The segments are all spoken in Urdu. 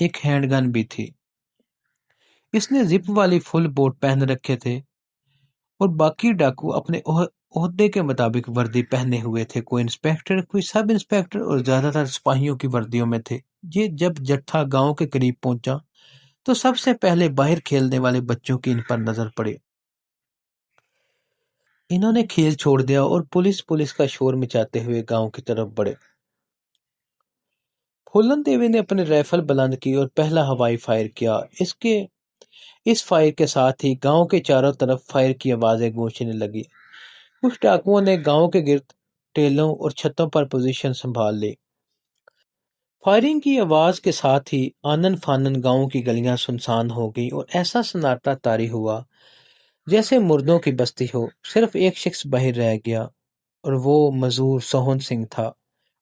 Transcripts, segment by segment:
ایک ہینڈ گن بھی تھی۔ اس نے زپ والی فل بوٹ پہن رکھے تھے اور باقی ڈاکو اپنے عہدے کے مطابق وردی پہنے ہوئے تھے، کوئی انسپیکٹر، کوئی سب انسپیکٹر اور زیادہ تر سپاہیوں کی وردیوں میں تھے۔ یہ جب جٹھا گاؤں کے قریب پہنچا تو سب سے پہلے باہر کھیلنے والے بچوں کی ان پر نظر پڑی۔ انہوں نے کھیل چھوڑ دیا اور پولیس کا شور مچاتے ہوئے گاؤں کی طرف بڑھے۔ پھولن دیوی نے اپنے رائفل بلند کی اور پہلا ہوائی فائر کیا۔ اس فائر کے ساتھ ہی گاؤں کے چاروں طرف فائر کی آوازیں گونجنے لگی۔ کچھ ڈاکوؤں نے گاؤں کے گرد ٹیلوں اور چھتوں پر پوزیشن سنبھال لی۔ فائرنگ کی آواز کے ساتھ ہی آنن فانن گاؤں کی گلیاں سنسان ہو گئیں اور ایسا سناٹا طاری ہوا جیسے مردوں کی بستی ہو۔ صرف ایک شخص باہر رہ گیا اور وہ مزدور سوہن سنگھ تھا۔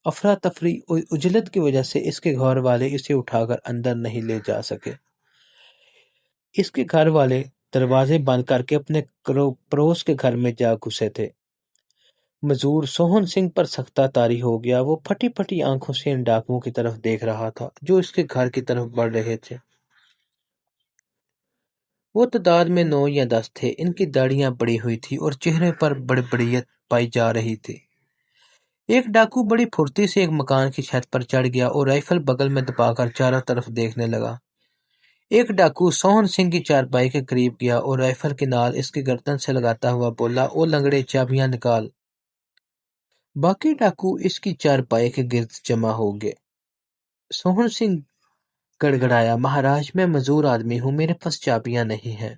افراتفری اور عجلت کی وجہ سے اس کے گھر والے اسے اٹھا کر اندر نہیں لے جا سکے۔ اس کے گھر والے دروازے بند کر کے اپنے پڑوس کے گھر میں جا گھسے تھے۔ مزدور سوہن سنگھ پر سختہ طاری ہو گیا۔ وہ پھٹی پھٹی آنکھوں سے ان ڈاکوؤں کی طرف دیکھ رہا تھا جو اس کے گھر کی طرف بڑھ رہے تھے۔ وہ تعداد میں 9 یا 10 تھے۔ ان کی داڑھیاں بڑی ہوئی تھی اور چہرے پر بڑبڑیت پائی جا رہی تھی۔ ایک ڈاکو بڑی پھرتی سے ایک مکان کی چھت پر چڑھ گیا اور رائفل بغل میں دبا کر چاروں طرف دیکھنے لگا۔ ایک ڈاکو سوہن سنگھ کی چارپائی کے قریب گیا اور رائفل کی نال اس کی گردن سے لگاتا ہوا بولا، "او لنگڑے، چابیاں نکال۔" باقی ڈاکو اس کی چارپائی کے گرد جمع ہو گئے۔ سوہن سنگھ گڑگڑایا، "مہاراج، میں معذور آدمی ہوں، میرے پاس چابیاں نہیں ہیں۔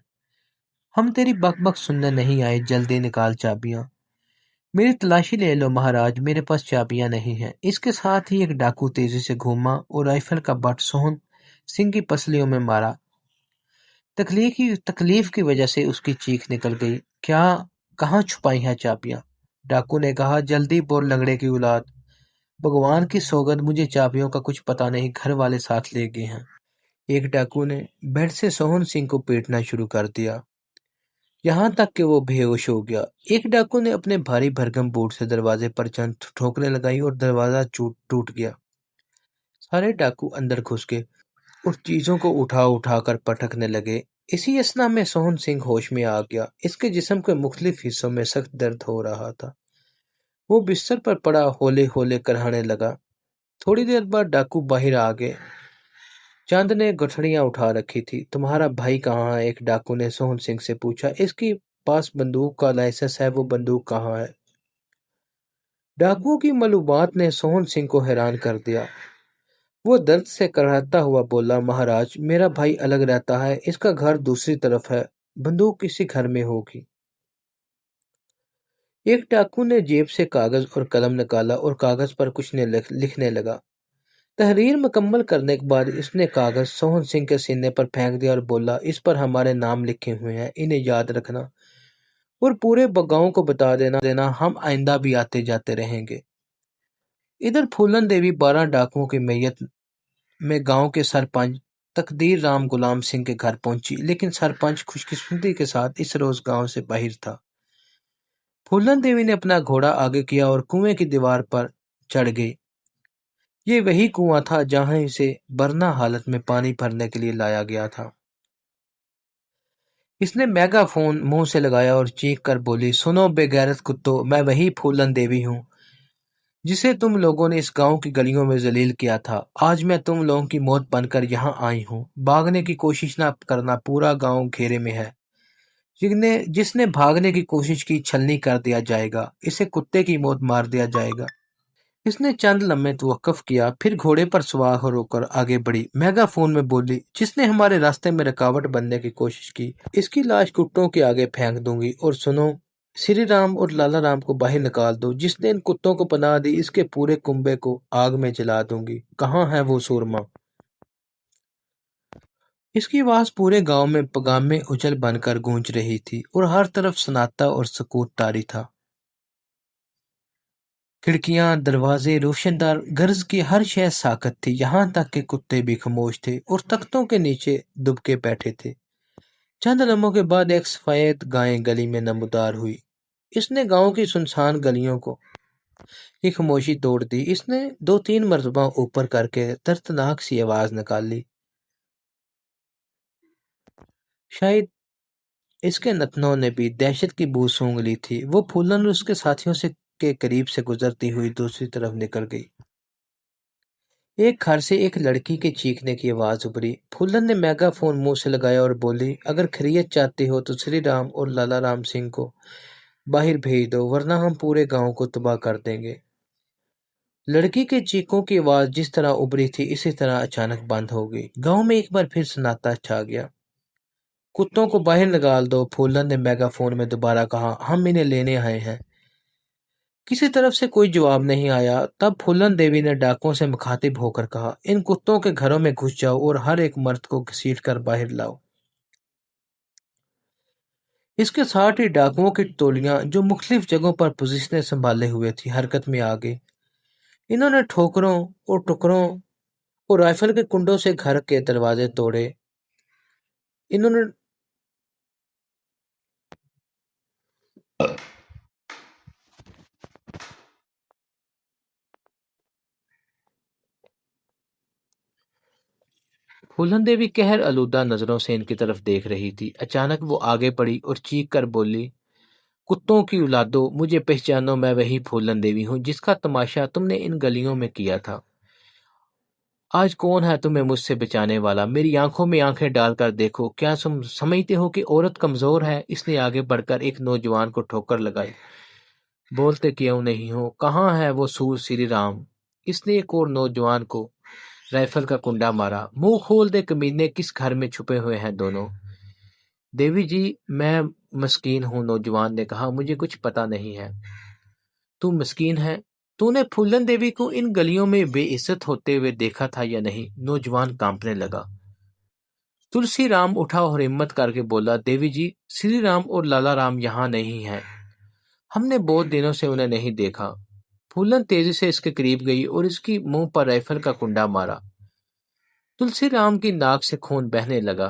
ہم تیری بک بک سننے نہیں آئے، جلدی نکال چابیاں۔ میری تلاشی لے لو مہاراج، میرے پاس چابیاں نہیں ہیں۔" اس کے ساتھ ہی ایک ڈاکو تیزی سے گھوما اور رائفل کا بٹ سوہن سنگھ کی پسلیوں میں مارا۔ تکلیف کی وجہ سے اس کی چیخ نکل گئی، کہاں چھپائی ہیں چابیاں؟ ڈاکو نے کہا، "جلدی بول لنگڑے کی اولاد، بھگوان کی سوگند مجھے چابیوں کا کچھ پتہ نہیں، گھر والے ساتھ لے گئے ہیں۔" ایک ڈاکو نے بیٹ سے سوہن سنگھ کو پیٹنا شروع کر دیا یہاں تک کہ وہ بے ہوش ہو گیا۔ ایک ڈاکو نے اپنے بھاری بھرگم بوٹ سے دروازے پر چند ٹھوکریں لگائی اور دروازہ ٹوٹ گیا۔ سارے ڈاکو اندر گھس گئے اور چیزوں کو اٹھا کر پٹکنے لگے۔ اسی اثنا میں سوہن سنگھ ہوش میں آ گیا۔ اس کے جسم کے مختلف حصوں میں سخت درد ہو رہا تھا۔ وہ بستر پر پڑا ہولے ہولے کرہانے لگا۔ تھوڑی دیر بعد ڈاکو باہر آ گئے۔ چاند نے گٹھڑیاں اٹھا رکھی تھی۔ "تمہارا بھائی کہاں ہے؟" ایک ڈاکو نے سوہن سنگھ سے پوچھا۔ "اس کے پاس بندوق کا لائسنس ہے، وہ بندوق کہاں ہے؟" ڈاکوؤں کی معلومات نے سوہن سنگھ کو حیران کر دیا۔ وہ درد سے کڑھاتا ہوا بولا، "مہاراج، میرا بھائی الگ رہتا ہے، اس کا گھر دوسری طرف ہے، بندوق کسی گھر میں ہوگی۔" ایک ڈاکو نے جیب سے کاغذ اور قلم نکالا اور کاغذ پر کچھ لکھنے لگا۔ تحریر مکمل کرنے کے بعد اس نے کاغذ سوہن سنگھ کے سینے پر پھینک دیا اور بولا، "اس پر ہمارے نام لکھے ہوئے ہیں، انہیں یاد رکھنا اور پورے گاؤں کو بتا دینا، ہم آئندہ بھی آتے جاتے رہیں گے۔" ادھر پھولن دیوی 12 ڈاکوؤں کی میت میں گاؤں کے سرپنچ تقدیر رام غلام سنگھ کے گھر پہنچی، لیکن سرپنچ خوش قسمتی کے ساتھ اس روز گاؤں سے باہر تھا۔ پھولن دیوی نے اپنا گھوڑا آگے کیا اور کنویں کی دیوار پر چڑھ گئی۔ یہ وہی کنواں تھا جہاں اسے برنا حالت میں پانی بھرنے کے لیے لایا گیا تھا۔ اس نے میگا فون منہ سے لگایا اور چیخ کر بولی، "سنو بے غیرت کتو، میں وہی پھولن دیوی ہوں جسے تم لوگوں نے اس گاؤں کی گلیوں میں ذلیل کیا تھا۔ آج میں تم لوگوں کی موت بن کر یہاں آئی ہوں۔ بھاگنے کی کوشش نہ کرنا، پورا گاؤں گھیرے میں ہے۔ جس نے بھاگنے کی کوشش کی، چھلنی کر دیا جائے گا، اسے کتے کی موت مار دیا جائے گا۔" اس نے چند لمحے توقف کیا، پھر گھوڑے پر سوار ہو کر آگے بڑھی۔ میگا فون میں بولی، "جس نے ہمارے راستے میں رکاوٹ بننے کی کوشش کی، اس کی لاش کتوں کے آگے پھینک دوں گی۔ اور سنو، سری رام اور لالا رام کو باہر نکال دو۔ جس نے ان کتوں کو پناہ دی، اس کے پورے کنبے کو آگ میں جلا دوں گی۔ کہاں ہے وہ سورما؟" اس کی آواز پورے گاؤں میں پگامے اجل بن کر گونج رہی تھی اور ہر طرف سناٹا اور سکوت طاری تھا۔ کھڑکیاں، دروازے، روشن دار، گرج کی ہر شے ساکت تھی، یہاں تک کہ کتے بھی خاموش تھے اور تختوں کے نیچے دب کے بیٹھے تھے۔ چند لمحوں کے بعد ایک سفید گائے گلی میں نمودار ہوئی۔ اس نے گاؤں کی سنسان گلیوں کی خاموشی توڑ دی۔ اس نے 2-3 مرتبہ اوپر کر کے دردناک سی آواز نکالی، شاید اس کے نتنوں نے بھی دہشت کی بو سونگ لی تھی۔ وہ پھولن اور اس کے ساتھیوں سے کے قریب سے گزرتی ہوئی دوسری طرف نکل گئی۔ ایک گھر سے ایک لڑکی کے چیخنے کی آواز ابھری۔ پھولن نے میگا فون منہ سے لگایا اور بولی، اگر خیریت چاہتے ہو تو سری رام اور لالا رام سنگھ کو باہر بھیج دو، ورنہ ہم پورے گاؤں کو تباہ کر دیں گے۔ لڑکی کے چیخوں کی آواز جس طرح ابھری تھی اسی طرح اچانک بند ہو گئی۔ گاؤں میں ایک بار پھر سناٹا چھا گیا۔ کتوں کو باہر نکال دو، پھولن نے میگا فون میں دوبارہ کہا، ہم انہیں لینے آئے ہیں۔ کسی طرف سے کوئی جواب نہیں آیا۔ تب پھولن دیوی نے ڈاکوؤں سے مخاطب ہو کر کہا، ان کتوں کے گھروں میں گھس جاؤ اور ہر ایک مرد کو گھسیٹ کر باہر لاؤ۔ اس کے ساتھ ہی ڈاکوؤں کی ٹولیاں جو مختلف جگہوں پر پوزیشنیں سنبھالے ہوئے تھی حرکت میں آ گئی۔ انہوں نے ٹھوکروں اور ٹکروں اور رائفل کے کنڈوں سے گھر کے دروازے توڑے۔ انہوں نے پھولن دیوی قہر آلودہ نظروں سے ان کی طرف دیکھ رہی تھی۔ اچانک وہ آگے بڑھی اور چیخ کر بولی، کتوں کی اولادو، مجھے پہچانو، میں وہی پھولن دیوی ہوں جس کا تماشا تم نے ان گلیوں میں کیا تھا۔ آج کون ہے تمہیں مجھ سے بچانے والا؟ میری آنکھوں میں آنکھیں ڈال کر دیکھو۔ کیا تم سمجھتے ہو کہ عورت کمزور ہے؟ اس نے آگے بڑھ کر ایک نوجوان کو ٹھوکر لگائی۔ بولتے کیوں نہیں ہو؟ کہاں ہے وہ سور سری رام؟ اس نے ایک اور نوجوان کو رائفل کا کنڈا مارا۔ منہ کھول دے کمینے، کس گھر میں چھپے ہوئے ہیں دونوں؟ دیوی جی، میں مسکین ہوں، نوجوان نے کہا، مجھے کچھ پتا نہیں ہے۔ تو مسکین ہے؟ تو نے پھولن دیوی کو ان گلیوں میں بے عزت ہوتے ہوئے دیکھا تھا یا نہیں؟ نوجوان کانپنے لگا۔ تلسی رام اٹھا اور ہمت کر کے بولا، دیوی جی، سری رام اور لالا رام یہاں نہیں ہیں۔ ہم نے بہت دنوں سے انہیں نہیں دیکھا۔ پھولن تیزی سے اس کے قریب گئی اور اس کی منہ پر رائفل کا کنڈا مارا۔ تلسی رام کی ناک سے خون بہنے لگا۔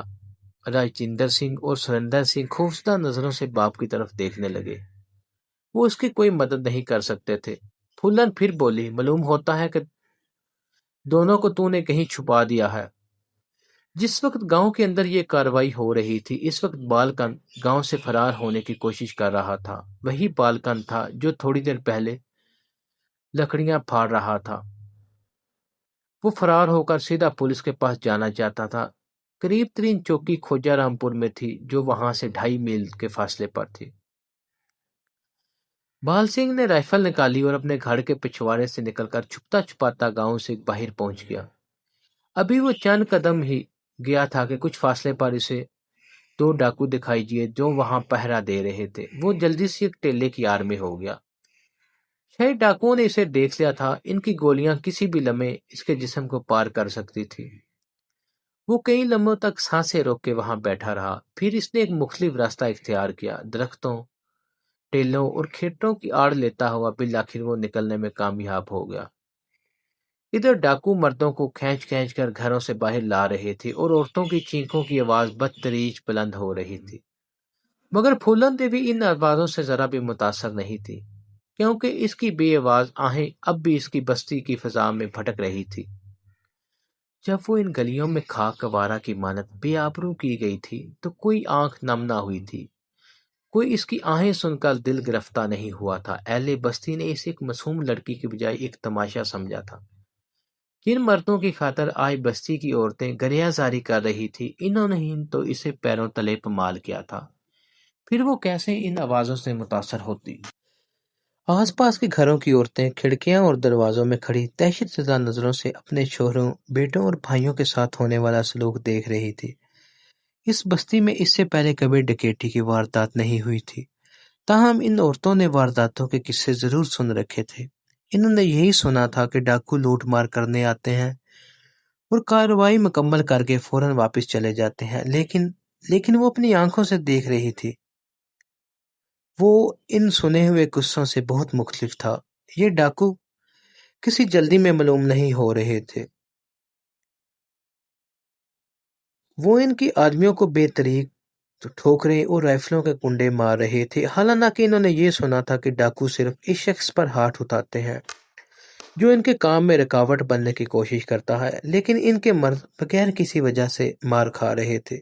راجندر سنگھ اور سریندر سنگھ خوفزدہ نظروں سے باپ کی طرف دیکھنے لگے۔ وہ اس کی کوئی مدد نہیں کر سکتے تھے۔ پھولن پھر بولی، معلوم ہوتا ہے کہ دونوں کو تو نے کہیں چھپا دیا ہے۔ جس وقت گاؤں کے اندر یہ کارروائی ہو رہی تھی اس وقت بالکن گاؤں سے فرار ہونے کی کوشش کر رہا تھا۔ وہی بالکن تھا جو تھوڑی دیر پہلے لکڑیاں پھاڑ رہا تھا۔ وہ فرار ہو کر سیدھا پولیس کے پاس جانا چاہتا تھا۔ قریب ترین چوکی کھوجا رام پور میں تھی جو وہاں سے 2.5 میل کے فاصلے پر تھی۔ بال سنگھ نے رائفل نکالی اور اپنے گھر کے پچھواڑے سے نکل کر چھپتا چھپاتا گاؤں سے باہر پہنچ گیا۔ ابھی وہ چند قدم ہی گیا تھا کہ کچھ فاصلے پر اسے 2 ڈاکو دکھائی دیے جو وہاں پہرا دے رہے تھے۔ وہ جلدی سے ایک ٹیلے کی آڑ میں ہو گیا۔ شاید ڈاکوؤں نے اسے دیکھ لیا تھا۔ ان کی گولیاں کسی بھی لمحے اس کے جسم کو پار کر سکتی تھی۔ وہ کئی لمحوں تک سانسیں روک کے وہاں بیٹھا رہا۔ پھر اس نے ایک مختلف راستہ اختیار کیا۔ درختوں، ٹیلوں اور کھیتوں کی آڑ لیتا ہوا بالآخر وہ نکلنے میں کامیاب ہو گیا۔ ادھر ڈاکو مردوں کو کھینچ کھینچ کر گھروں سے باہر لا رہے تھے اور عورتوں کی چیخوں کی آواز بدتریج بلند ہو رہی تھی۔ مگر پھولن دیوی ان آوازوں سے ذرا بھی متاثر نہیں تھی، کیونکہ اس کی بے آواز آہیں اب بھی اس کی بستی کی فضا میں بھٹک رہی تھی۔ جب وہ ان گلیوں میں خاک آوارہ کی مانند بے آبرو کی گئی تھی تو کوئی آنکھ نم نہ ہوئی تھی، کوئی اس کی آہیں سن کر دل گرفتہ نہیں ہوا تھا۔ اہل بستی نے اسے ایک معصوم لڑکی کی بجائے ایک تماشا سمجھا تھا۔ جن مردوں کی خاطر آج بستی کی عورتیں گریہ زاری کر رہی تھی، انہوں نے ہی تو اسے پیروں تلے پمال کیا تھا۔ پھر وہ کیسے ان آوازوں سے متاثر ہوتی؟ آس پاس کے گھروں کی عورتیں کھڑکیاں اور دروازوں میں کھڑی دہشت زدہ نظروں سے اپنے شوہروں، بیٹوں اور بھائیوں کے ساتھ ہونے والا سلوک دیکھ رہی تھی۔ اس بستی میں اس سے پہلے کبھی ڈکیتی کی واردات نہیں ہوئی تھی، تاہم ان عورتوں نے وارداتوں کے قصے ضرور سن رکھے تھے۔ انہوں نے یہی سنا تھا کہ ڈاکو لوٹ مار کرنے آتے ہیں اور کارروائی مکمل کر کے فوراً واپس چلے جاتے ہیں، لیکن وہ اپنی آنکھوں سے دیکھ رہی تھی۔ وہ ان سنے ہوئے قصوں سے بہت مختلف تھا۔ یہ ڈاکو کسی جلدی میں معلوم نہیں ہو رہے تھے۔ وہ ان کی آدمیوں کو بے طریق ٹھوکریں اور رائفلوں کے کنڈے مار رہے تھے، حالانکہ انہوں نے یہ سنا تھا کہ ڈاکو صرف اس شخص پر ہاتھ اٹھاتے ہیں جو ان کے کام میں رکاوٹ بننے کی کوشش کرتا ہے، لیکن ان کے مرد بغیر کسی وجہ سے مار کھا رہے تھے۔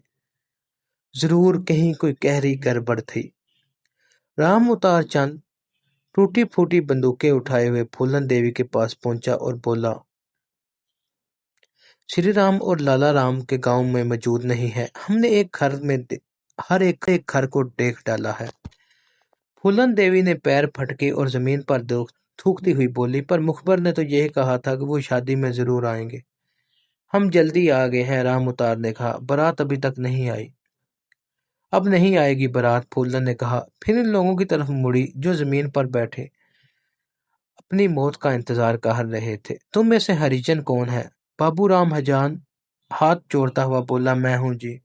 ضرور کہیں کوئی گہری گڑبڑ تھی۔ رام اتار چند ٹوٹی پھوٹی بندوقیں اٹھائے ہوئے پھولن دیوی کے پاس پہنچا اور بولا، شری رام اور لالا رام کے گاؤں میں موجود نہیں ہے۔ ہم نے ہر ایک گھر کو دیکھ ڈالا ہے۔ پھولن دیوی نے پیر پھٹکے اور زمین پر تھوکتی ہوئی بولی، پر مخبر نے تو یہی کہا تھا کہ وہ شادی میں ضرور آئیں گے۔ ہم جلدی آ گئے ہیں، رام اتار نے کہا، بارات ابھی تک نہیں آئی۔ اب نہیں آئے گی بارات، پھولن نے کہا، پھر ان لوگوں کی طرف مڑی جو زمین پر بیٹھے اپنی موت کا انتظار کر رہے تھے۔ تم میں سے ہریجن کون ہے؟ بابو رام ہجان ہاتھ جوڑتا ہوا بولا، میں ہوں جی۔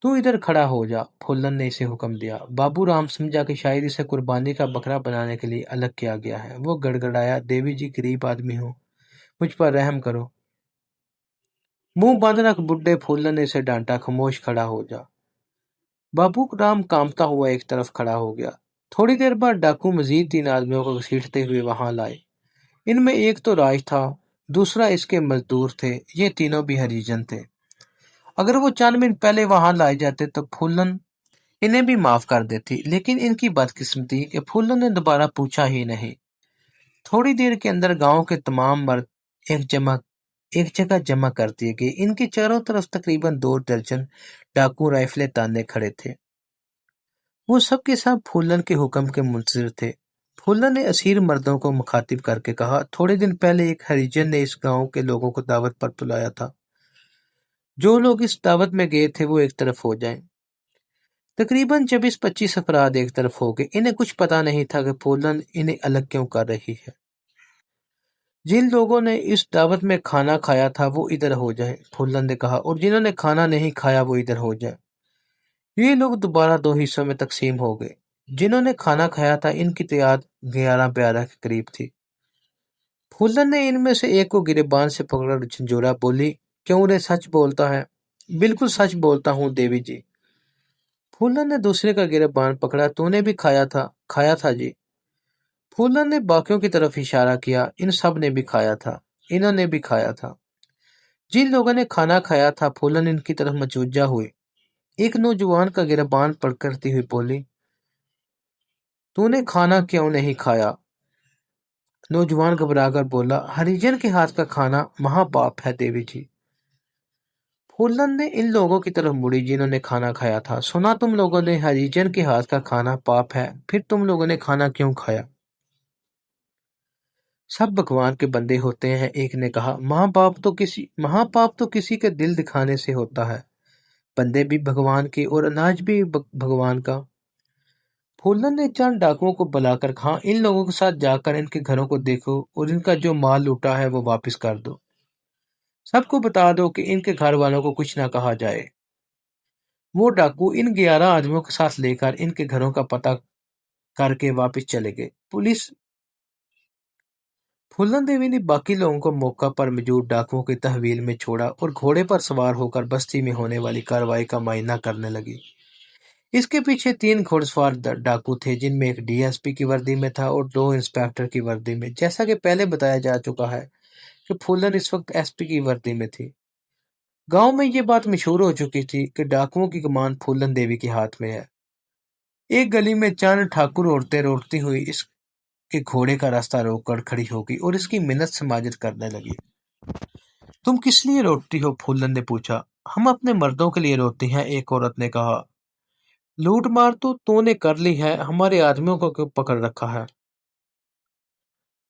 تو ادھر کھڑا ہو جا، پھولن نے اسے حکم دیا۔ بابو رام سمجھا کہ شاید اسے قربانی کا بکرا بنانے کے لیے الگ کیا گیا ہے۔ وہ گڑ گڑایا، دیوی جی غریب آدمی ہوں، مجھ پر رحم کرو۔ منہ بند رکھ بڈھے، پھولن نے اسے ڈانٹا، خاموش کھڑا ہو جا۔ بابو رام کانپتا ہوا ایک طرف کھڑا ہو گیا۔ تھوڑی دیر بعد ڈاکو مزید 3 آدمیوں کو گھسیٹتے ہوئے وہاں لائے۔ ان میں ایک تو راج تھا، دوسرا اس کے مزدور تھے، یہ تینوں بھی ہریجن تھے۔ اگر وہ چند منٹ پہلے وہاں لائے جاتے تو پھولن انہیں بھی معاف کر دیتی، لیکن ان کی بدقسمتی کہ پھولن نے دوبارہ پوچھا ہی نہیں۔ تھوڑی دیر کے اندر گاؤں کے تمام مرد ایک جگہ جمع کر دیے گئے۔ ان کے چاروں طرف تقریباً 2 درجن ڈاکو رائفلیں تانے کھڑے تھے۔ وہ سب کے سب پھولن کے حکم کے منتظر تھے۔ پھولن نے اسیر مردوں کو مخاطب کر کے کہا، تھوڑے دن پہلے ایک ہریجن نے اس گاؤں کے لوگوں کو دعوت پر بلایا تھا۔ جو لوگ اس دعوت میں گئے تھے وہ ایک طرف ہو جائیں۔ تقریباً 24-25 افراد ایک طرف ہو گئے۔ انہیں کچھ پتا نہیں تھا کہ پھولن انہیں الگ کیوں کر رہی ہے۔ جن لوگوں نے اس دعوت میں کھانا کھایا تھا وہ ادھر ہو جائیں، پھولن نے کہا، اور جنہوں نے کھانا نہیں کھایا وہ ادھر ہو جائیں۔ یہ لوگ دوبارہ 2 حصوں میں تقسیم ہو گئے۔ جنہوں نے کھانا کھایا تھا ان کی تعداد 11-12 کے قریب تھی۔ پھولن نے ان میں سے ایک کو گریبان سے پکڑ کر جھنجھوڑا، بولی، کیوں رے سچ بولتا ہے؟ بالکل سچ بولتا ہوں دیوی جی۔ پھولن نے دوسرے کا گریبان پکڑا، تو نے بھی کھایا تھا؟ کھایا تھا جی۔ پھولن نے باقیوں کی طرف اشارہ کیا، ان سب نے بھی کھایا تھا، انہوں نے بھی کھایا تھا۔ جن لوگوں نے کھانا کھایا تھا پھولن ان کی طرف متوجہ ہوئے۔ ایک نوجوان کا گریبان پکڑتی ہوئی بولی، تو نے کھانا کیوں نہیں کھایا؟ نوجوان گھبرا کر بولا، ہریجن کے ہاتھ کا کھانا مہا پاپ ہے دیوی جی۔ پھولن نے ان لوگوں کی طرف مڑی جنہوں نے کھانا کھایا تھا۔ سنا تم لوگوں نے ہریجن کے ہاتھ کا کھانا پاپ ہے، پھر تم لوگوں نے کھانا کیوں کھایا؟ سب بھگوان کے بندے ہوتے ہیں، ایک نے کہا، مہا پاپ تو کسی کے دل دکھانے سے ہوتا ہے، بندے بھی بھگوان کے اور اناج بھی بھگوان کا۔ پھولن نے چند ڈاکوؤں کو بلا کر کہا، ان لوگوں کے ساتھ جا کر ان کے گھروں کو دیکھو اور ان کا جو مال لوٹا ہے وہ واپس کر دو۔ سب کو بتا دو کہ ان کے گھر والوں کو کچھ نہ کہا جائے۔ وہ ڈاکو ان 11 آدمیوں کے ساتھ لے کر ان کے گھروں کا پتہ کر کے واپس چلے گئے۔ پھولن دیوی نے باقی لوگوں کو موقع پر موجود ڈاکوؤں کی تحویل میں چھوڑا اور گھوڑے پر سوار ہو کر بستی میں ہونے والی کارروائی کا معائنہ کرنے لگی۔ اس کے پیچھے 3 گھوڑ سوار ڈاکو تھے، جن میں ایک ڈی ایس پی کی وردی میں تھا اور 2 انسپکٹر کی وردی میں۔ جیسا کہ پہلے بتایا جا چکا ہے کہ پھولن اس وقت ایس پی کی وردی میں تھی۔ گاؤں میں یہ بات مشہور ہو چکی تھی کہ ڈاکوؤں کی کمان پھولن دیوی کے ہاتھ میں ہے۔ ایک گلی میں چند ٹھاکر عورتیں روتی ہوئی اس کے گھوڑے کا راستہ روک کر کھڑی ہو گئی اور اس کی منت سماجت کرنے لگی۔ تم کس لیے روتی ہو؟ پھولن نے پوچھا۔ ہم اپنے مردوں کے لیے روتی ہیں، ایک عورت نے کہا۔ لوٹ مار تو نے کر لی ہے، ہمارے آدمیوں کو کیوں پکڑ رکھا ہے؟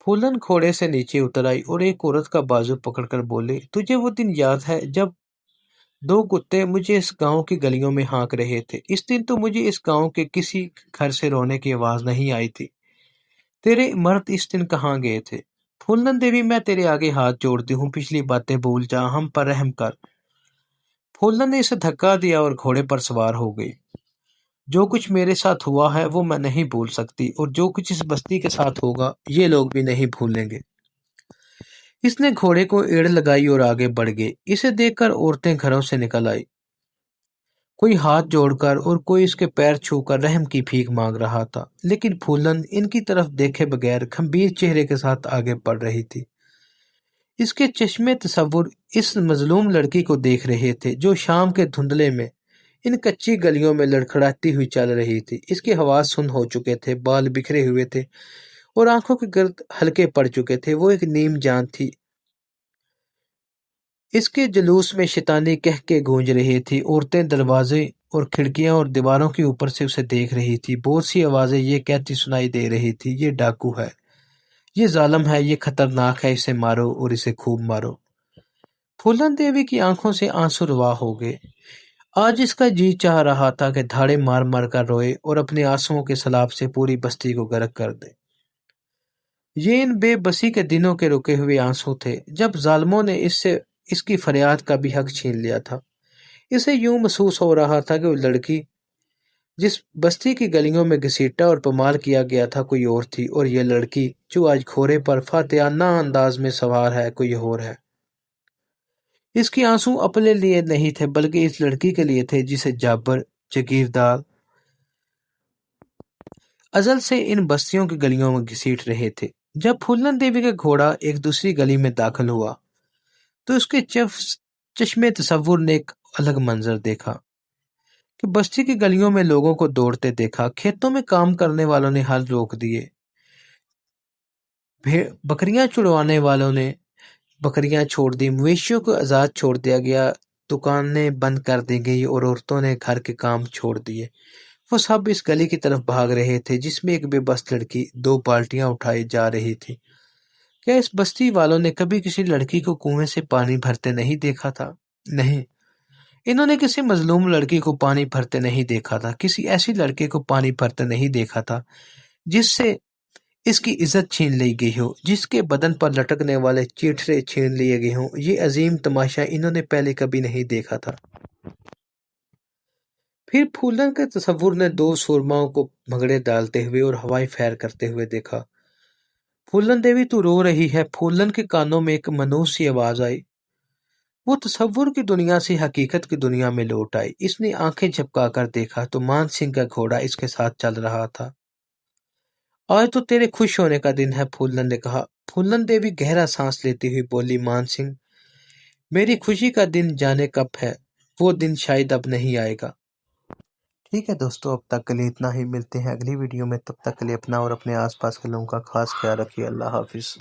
پھولن گھوڑے سے نیچے اتر آئی اور ایک عورت کا بازو پکڑ کر بولی، تجھے وہ دن یاد ہے جب 2 کتے مجھے اس گاؤں کی گلیوں میں ہانک رہے تھے؟ اس دن تو مجھے اس گاؤں کے کسی گھر سے رونے کی آواز نہیں آئی تھی۔ تیرے مرد اس دن کہاں گئے تھے؟ پھولن دیوی، میں تیرے آگے ہاتھ جوڑتی ہوں، پچھلی باتیں بھول جا، ہم پر رحم کر۔ پھولن نے اسے دھکا دیا اور گھوڑے پر سوار ہو گئی۔ جو کچھ میرے ساتھ ہوا ہے وہ میں نہیں بھول سکتی، اور جو کچھ اس بستی کے ساتھ ہوگا یہ لوگ بھی نہیں بھولیں گے۔ اس نے گھوڑے کو ایڑ لگائی اور آگے بڑھ گئے۔ اسے دیکھ کر عورتیں گھروں سے نکل آئی، کوئی ہاتھ جوڑ کر اور کوئی اس کے پیر چھو کر رحم کی بھیک مانگ رہا تھا، لیکن پھولن ان کی طرف دیکھے بغیر گمبھیر چہرے کے ساتھ آگے بڑھ رہی تھی۔ اس کے چشمے تصور اس مظلوم لڑکی کو دیکھ رہے تھے جو شام کے دھندلے میں ان کچی گلیوں میں لڑکھڑاتی ہوئی چل رہی تھی۔ اس کے حواس سن ہو چکے تھے، بال بکھرے ہوئے تھے اور آنکھوں کے گرد ہلکے پڑ چکے تھے۔ وہ ایک نیم جان تھی۔ اس کے جلوس میں شیطانی کہہ کے گونج رہی تھی۔ عورتیں دروازے اور کھڑکیاں اور دیواروں کے اوپر سے اسے دیکھ رہی تھی۔ بہت سی آوازیں یہ کہتی سنائی دے رہی تھی، یہ ڈاکو ہے، یہ ظالم ہے، یہ خطرناک ہے، اسے مارو اور اسے خوب مارو۔ پھولن دیوی کی آنکھوں سے آنسو روا ہو گئے۔ آج اس کا جی چاہ رہا تھا کہ دھاڑے مار مار کر روئے اور اپنے آنسوؤں کے سیلاب سے پوری بستی کو غرق کر دے۔ یہ ان بے بسی کے دنوں کے رکے ہوئے آنسو تھے جب ظالموں نے اس کی فریاد کا بھی حق چھین لیا تھا۔ اسے یوں محسوس ہو رہا تھا کہ وہ لڑکی جس بستی کی گلیوں میں گھسیٹا اور پمال کیا گیا تھا کوئی اور تھی، اور یہ لڑکی جو آج کھورے پر فاتحانہ انداز میں سوار ہے کوئی اور ہے۔ اس کے آنسو اپنے لیے نہیں تھے بلکہ اس لڑکی کے لیے تھے جسے جابر جگیردار ازل سے ان بستیوں کی گلیوں میں گھسیٹ رہے تھے۔ جب پھولن دیوی کا گھوڑا ایک دوسری گلی میں داخل ہوا تو اس کے چشمے تصور نے ایک الگ منظر دیکھا کہ بستی کی گلیوں میں لوگوں کو دوڑتے دیکھا، کھیتوں میں کام کرنے والوں نے ہل روک دیے، بکریاں چڑوانے والوں نے بکریاں چھوڑ دی، مویشیوں کو آزاد چھوڑ دیا گیا، دکانیں بند کر دی گئی اور عورتوں نے گھر کے کام چھوڑ دیے۔ وہ سب اس گلی کی طرف بھاگ رہے تھے جس میں ایک بے بس لڑکی 2 بالٹیاں اٹھائی جا رہی تھی۔ کیا اس بستی والوں نے کبھی کسی لڑکی کو کنویں سے پانی بھرتے نہیں دیکھا تھا؟ نہیں، انہوں نے کسی مظلوم لڑکی کو پانی بھرتے نہیں دیکھا تھا، کسی ایسی لڑکی کو پانی بھرتے نہیں دیکھا تھا جس سے اس کی عزت چھین لی گئی ہو، جس کے بدن پر لٹکنے والے چیٹھرے چھین لیے گئے ہوں۔ یہ عظیم تماشا انہوں نے پہلے کبھی نہیں دیکھا تھا۔ پھر پھولن کے تصور نے 2 سورماؤں کو بھنگڑے ڈالتے ہوئے اور ہوائی پھیر کرتے ہوئے دیکھا۔ پھولن دیوی تو رو رہی ہے۔ پھولن کے کانوں میں ایک منحوس سی آواز آئی۔ وہ تصور کی دنیا سے حقیقت کی دنیا میں لوٹ آئی۔ اس نے آنکھیں جھپکا کر دیکھا تو مان سنگھ کا گھوڑا اس کے ساتھ چل رہا تھا۔ آج تو تیرے خوش ہونے کا دن ہے، پھولن نے کہا۔ پھولن دیوی گہرا سانس لیتی ہوئی بولی، مان سنگھ، میری خوشی کا دن جانے کب ہے، وہ دن شاید اب نہیں آئے گا۔ ٹھیک ہے دوستو، اب تک کے لیے اتنا ہی، ملتے ہیں اگلی ویڈیو میں، تب تک کے لیے اپنا اور اپنے آس پاس کے لوگوں کا خاص خیال رکھیے۔ اللہ حافظ۔